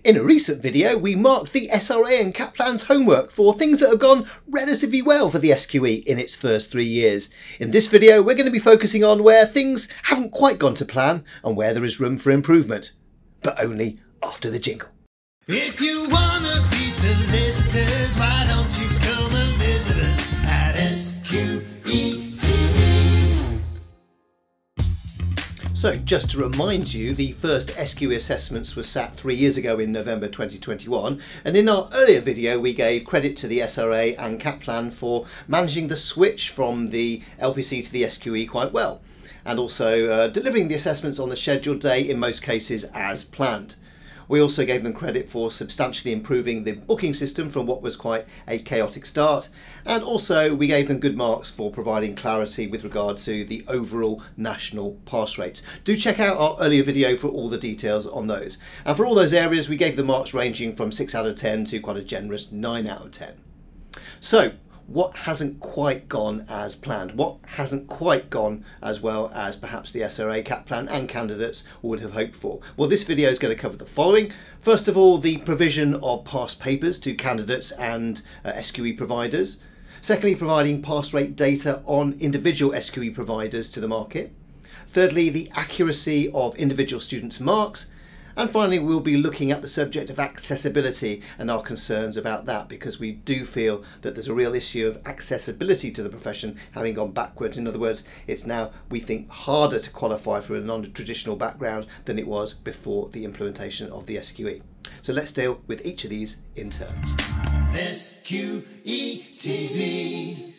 In a recent video, we marked the SRA and Kaplan's homework for things that have gone relatively well for the SQE in its first 3 years. In this video, we're going to be focusing on where things haven't quite gone to plan and where there is room for improvement. But only after the jingle. If you wanna be solicitors, why don't you come and visit us at SQE TV? So just to remind you, the first SQE assessments were sat 3 years ago in November 2021, and in our earlier video we gave credit to the SRA and Kaplan for managing the switch from the LPC to the SQE quite well, and also delivering the assessments on the scheduled day in most cases as planned. We also gave them credit for substantially improving the booking system from what was quite a chaotic start, and also we gave them good marks for providing clarity with regard to the overall national pass rates. Do check out our earlier video for all the details on those. And for all those areas we gave the marks ranging from 6 out of 10 to quite a generous 9 out of 10. So what hasn't quite gone as planned? What hasn't quite gone as well as perhaps the SRA, Kaplan and candidates would have hoped for? Well, this video is going to cover the following. First of all, the provision of past papers to candidates and SQE providers. Secondly, providing pass rate data on individual SQE providers to the market. Thirdly, the accuracy of individual students' marks. And finally, we'll be looking at the subject of accessibility and our concerns about that, because we do feel that there's a real issue of accessibility to the profession having gone backwards. In other words, it's now, we think, harder to qualify for a non-traditional background than it was before the implementation of the SQE. So let's deal with each of these in turn. SQE TV.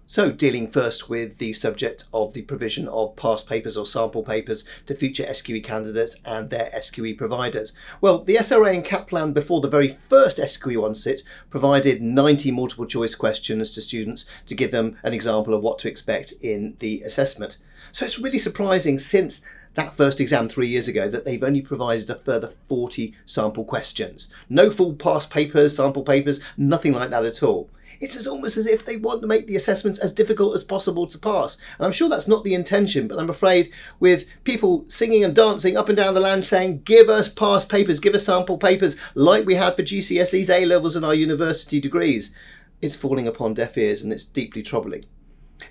So dealing first with the subject of the provision of past papers or sample papers to future SQE candidates and their SQE providers. Well, the SRA and Kaplan before the very first SQE1 sit provided 90 multiple choice questions to students to give them an example of what to expect in the assessment. So it's really surprising since that first exam 3 years ago that they've only provided a further 40 sample questions. No full past papers, sample papers, nothing like that at all. It's almost as if they want to make the assessments as difficult as possible to pass. And I'm sure that's not the intention, but I'm afraid with people singing and dancing up and down the land saying, give us past papers, give us sample papers, like we had for GCSEs, A-levels and our university degrees, it's falling upon deaf ears and it's deeply troubling.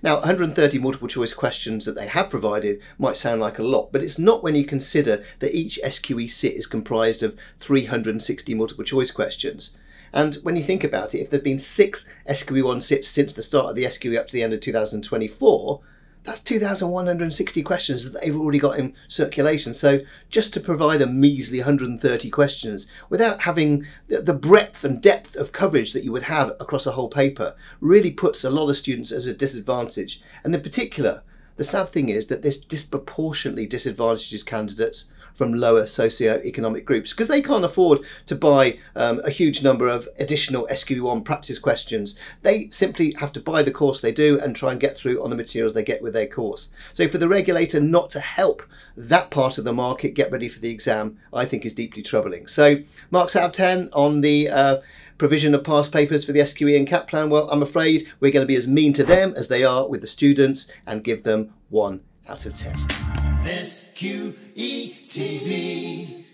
Now, 130 multiple choice questions that they have provided might sound like a lot, but it's not when you consider that each SQE sit is comprised of 360 multiple choice questions. And when you think about it, if there have been 6 SQE1 sits since the start of the SQE up to the end of 2024, that's 2,160 questions that they've already got in circulation. So just to provide a measly 130 questions without having the breadth and depth of coverage that you would have across a whole paper really puts a lot of students at a disadvantage. And in particular, the sad thing is that this disproportionately disadvantages candidates from lower socio-economic groups because they can't afford to buy a huge number of additional SQE1 practice questions. They simply have to buy the course they do and try and get through on the materials they get with their course. So for the regulator not to help that part of the market get ready for the exam, I think is deeply troubling. So marks out of 10 on the provision of past papers for the SQE and Kaplan. Well, I'm afraid we're going to be as mean to them as they are with the students and give them 1 out of 10. SQE TV.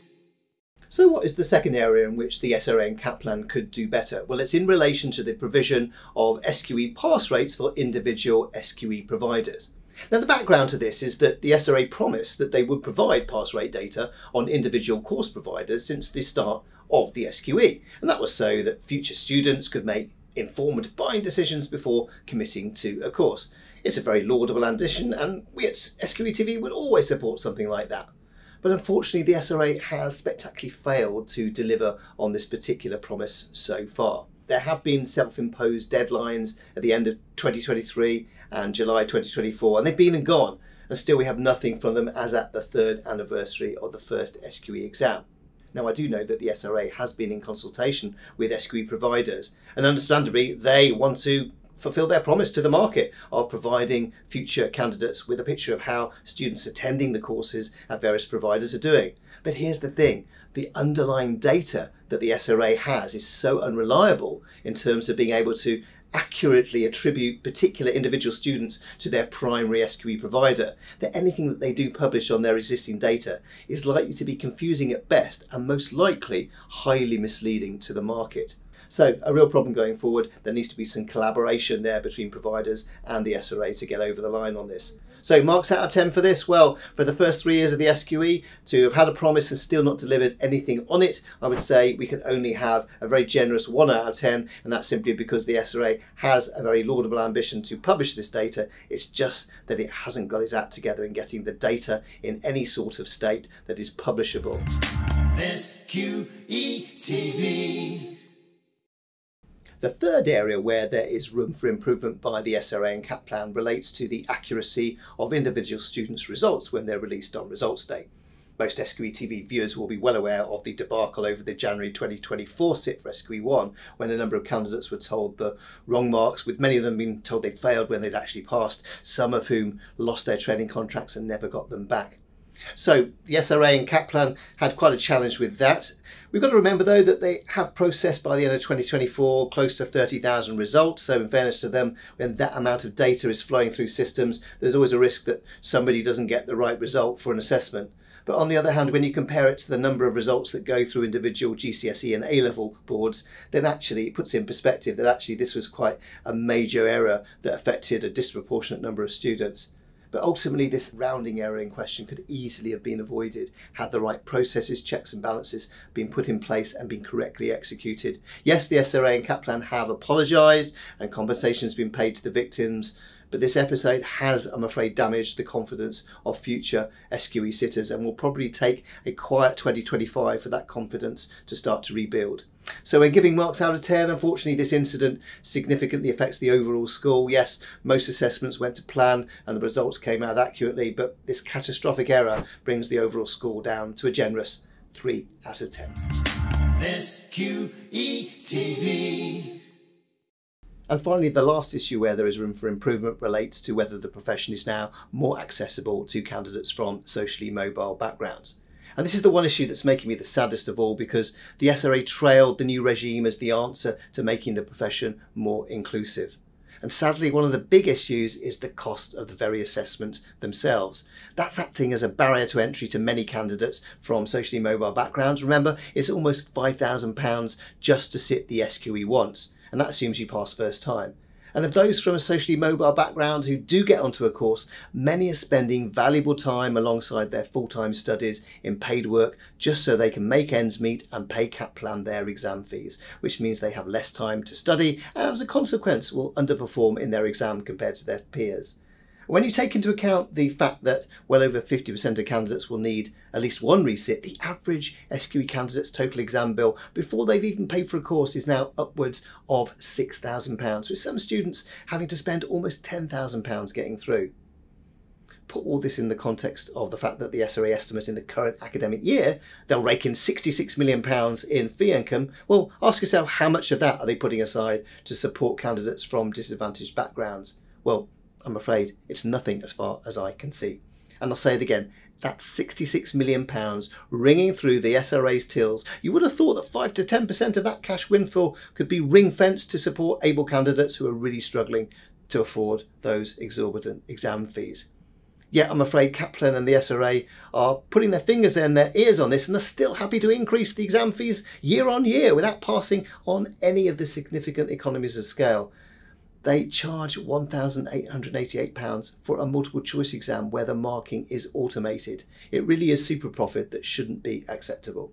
So what is the second area in which the SRA and Kaplan could do better? Well, it's in relation to the provision of SQE pass rates for individual SQE providers. Now, the background to this is that the SRA promised that they would provide pass rate data on individual course providers since the start of the SQE, and that was so that future students could make informed buying decisions before committing to a course. It's a very laudable ambition, and we at SQE TV would always support something like that. But unfortunately, the SRA has spectacularly failed to deliver on this particular promise so far. There have been self-imposed deadlines at the end of 2023 and July 2024, and they've been and gone, and still we have nothing from them as at the 3rd anniversary of the first SQE exam. Now, I do know that the SRA has been in consultation with SQE providers, and understandably they want to fulfill their promise to the market of providing future candidates with a picture of how students attending the courses at various providers are doing. But here's the thing, the underlying data that the SRA has is so unreliable in terms of being able to accurately attribute particular individual students to their primary SQE provider, that anything that they do publish on their existing data is likely to be confusing at best and most likely highly misleading to the market. So a real problem going forward. There needs to be some collaboration there between providers and the SRA to get over the line on this. So marks out of 10 for this. Well, for the first 3 years of the SQE, to have had a promise and still not delivered anything on it, I would say we could only have a very generous 1 out of 10, and that's simply because the SRA has a very laudable ambition to publish this data. It's just that it hasn't got its act together in getting the data in any sort of state that is publishable. SQE TV. The third area where there is room for improvement by the SRA and Kaplan relates to the accuracy of individual students' results when they're released on results day. Most SQE TV viewers will be well aware of the debacle over the January 2024 sit for SQE1, when a number of candidates were told the wrong marks, with many of them being told they'd failed when they'd actually passed, some of whom lost their training contracts and never got them back. So the SRA and Kaplan had quite a challenge with that. We've got to remember though that they have processed by the end of 2024 close to 30,000 results. So in fairness to them, when that amount of data is flowing through systems, there's always a risk that somebody doesn't get the right result for an assessment. But on the other hand, when you compare it to the number of results that go through individual GCSE and A-level boards, then actually it puts in perspective that actually this was quite a major error that affected a disproportionate number of students. But ultimately, this rounding error in question could easily have been avoided had the right processes, checks and balances been put in place and been correctly executed. Yes, the SRA and Kaplan have apologised and compensation has been paid to the victims, but this episode has, I'm afraid, damaged the confidence of future SQE sitters and will probably take a quiet 2025 for that confidence to start to rebuild. So when giving marks out of 10, unfortunately this incident significantly affects the overall score. Yes, most assessments went to plan and the results came out accurately, but this catastrophic error brings the overall score down to a generous 3 out of 10. SQE TV. And finally, the last issue where there is room for improvement relates to whether the profession is now more accessible to candidates from socially mobile backgrounds. And this is the one issue that's making me the saddest of all, because the SRA trailed the new regime as the answer to making the profession more inclusive. And sadly, one of the big issues is the cost of the very assessments themselves. That's acting as a barrier to entry to many candidates from socially mobile backgrounds. Remember, it's almost £5,000 just to sit the SQE once, and that assumes you pass first time. And of those from a socially mobile background who do get onto a course, many are spending valuable time alongside their full-time studies in paid work just so they can make ends meet and pay Kaplan their exam fees, which means they have less time to study and as a consequence will underperform in their exam compared to their peers. When you take into account the fact that well over 50% of candidates will need at least one resit, the average SQE candidate's total exam bill before they've even paid for a course is now upwards of £6,000, with some students having to spend almost £10,000 getting through. Put all this in the context of the fact that the SRA estimate in the current academic year they'll rake in £66 million in fee income. Well, ask yourself, how much of that are they putting aside to support candidates from disadvantaged backgrounds? Well, I'm afraid it's nothing as far as I can see. And I'll say it again, that's £66 million ringing through the SRA's tills. You would have thought that 5 to 10% of that cash windfall could be ring-fenced to support able candidates who are really struggling to afford those exorbitant exam fees. Yet I'm afraid Kaplan and the SRA are putting their fingers in their ears on this and are still happy to increase the exam fees year on year without passing on any of the significant economies of scale. They charge £1,888 for a multiple choice exam where the marking is automated. It really is super profit that shouldn't be acceptable.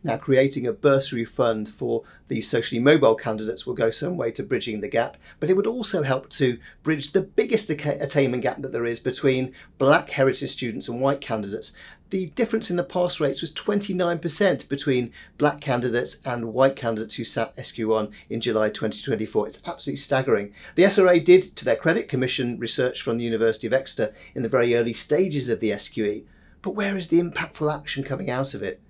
Now, creating a bursary fund for these socially mobile candidates will go some way to bridging the gap, but it would also help to bridge the biggest attainment gap that there is between black heritage students and white candidates. The difference in the pass rates was 29% between black candidates and white candidates who sat SQ1 in July 2024. It's absolutely staggering. The SRA did, to their credit, commission research from the University of Exeter in the very early stages of the SQE, but where is the impactful action coming out of it?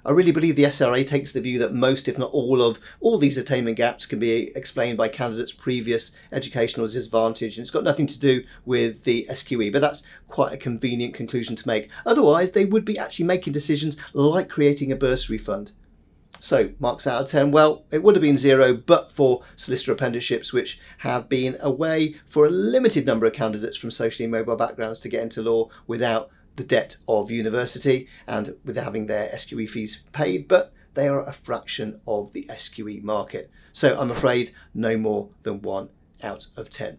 I really believe the SRA takes the view that most, if not all these attainment gaps can be explained by candidates' previous educational disadvantage, and it's got nothing to do with the SQE, but that's quite a convenient conclusion to make. Otherwise, they would be actually making decisions like creating a bursary fund. So marks out of 10, well, it would have been 0 but for solicitor apprenticeships, which have been a way for a limited number of candidates from socially mobile backgrounds to get into law without the debt of university and with having their SQE fees paid, but they are a fraction of the SQE market. So I'm afraid no more than 1 out of 10.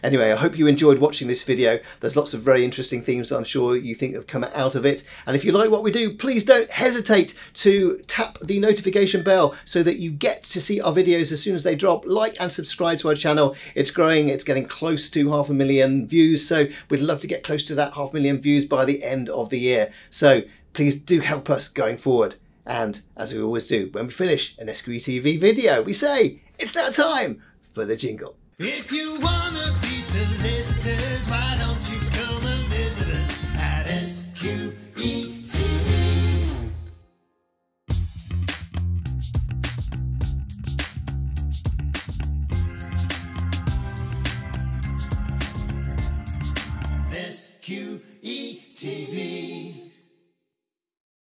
Anyway, I hope you enjoyed watching this video. There's lots of very interesting themes that I'm sure you think have come out of it. And if you like what we do, please don't hesitate to tap the notification bell so that you get to see our videos as soon as they drop. Like and subscribe to our channel. It's growing. It's getting close to 500,000 views. So we'd love to get close to that 500,000 views by the end of the year. So please do help us going forward. And as we always do, when we finish an SQE TV video, we say, it's now time for the jingle. If you wanna be solicitors, why don't you come and visit us?